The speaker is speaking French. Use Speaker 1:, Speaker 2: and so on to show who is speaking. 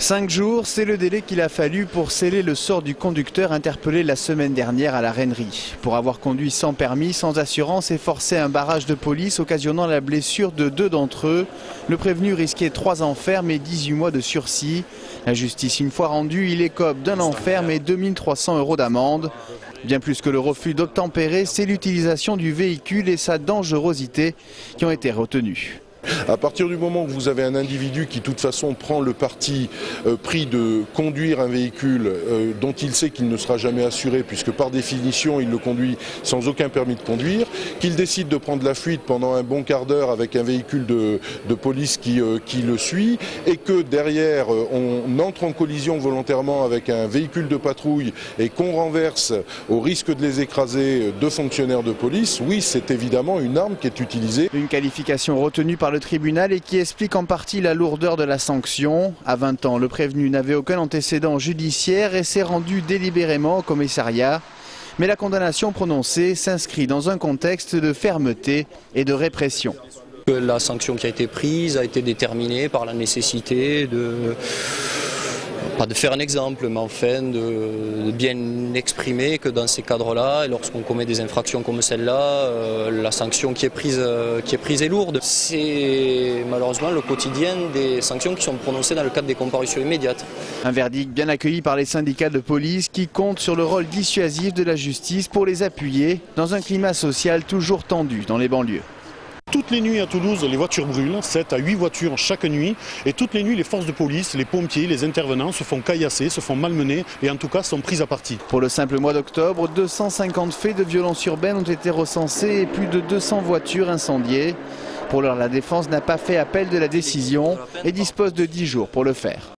Speaker 1: 5 jours, c'est le délai qu'il a fallu pour sceller le sort du conducteur interpellé la semaine dernière à la Rennerie. Pour avoir conduit sans permis, sans assurance et forcé un barrage de police occasionnant la blessure de 2 d'entre eux, le prévenu risquait 3 ans ferme et 18 mois de sursis. La justice, une fois rendue, il écope d'un an ferme et 2 300 € d'amende. Bien plus que le refus d'obtempérer, c'est l'utilisation du véhicule et sa dangerosité qui ont été retenus.
Speaker 2: À partir du moment où vous avez un individu qui de toute façon prend le parti pris de conduire un véhicule dont il sait qu'il ne sera jamais assuré puisque par définition il le conduit sans aucun permis de conduire, qu'il décide de prendre la fuite pendant un bon quart d'heure avec un véhicule de police qui le suit et que derrière on entre en collision volontairement avec un véhicule de patrouille et qu'on renverse au risque de les écraser 2 fonctionnaires de police, oui, c'est évidemment une arme qui est utilisée.
Speaker 1: Une qualification retenue par le tribunal et qui explique en partie la lourdeur de la sanction. À 20 ans, le prévenu n'avait aucun antécédent judiciaire et s'est rendu délibérément au commissariat. Mais la condamnation prononcée s'inscrit dans un contexte de fermeté et de répression.
Speaker 3: La sanction qui a été prise a été déterminée par la nécessité pas de faire un exemple, mais enfin de bien exprimer que dans ces cadres-là, et lorsqu'on commet des infractions comme celle-là, la sanction qui est prise est lourde. C'est malheureusement le quotidien des sanctions qui sont prononcées dans le cadre des comparutions immédiates.
Speaker 1: Un verdict bien accueilli par les syndicats de police qui comptent sur le rôle dissuasif de la justice pour les appuyer dans un climat social toujours tendu dans les banlieues.
Speaker 4: Toutes les nuits à Toulouse, les voitures brûlent, 7 à 8 voitures chaque nuit. Et toutes les nuits, les forces de police, les pompiers, les intervenants se font caillasser, se font malmener et en tout cas sont pris à partie.
Speaker 1: Pour le simple mois d'octobre, 250 faits de violence urbaine ont été recensés et plus de 200 voitures incendiées. Pour l'heure, la défense n'a pas fait appel de la décision et dispose de 10 jours pour le faire.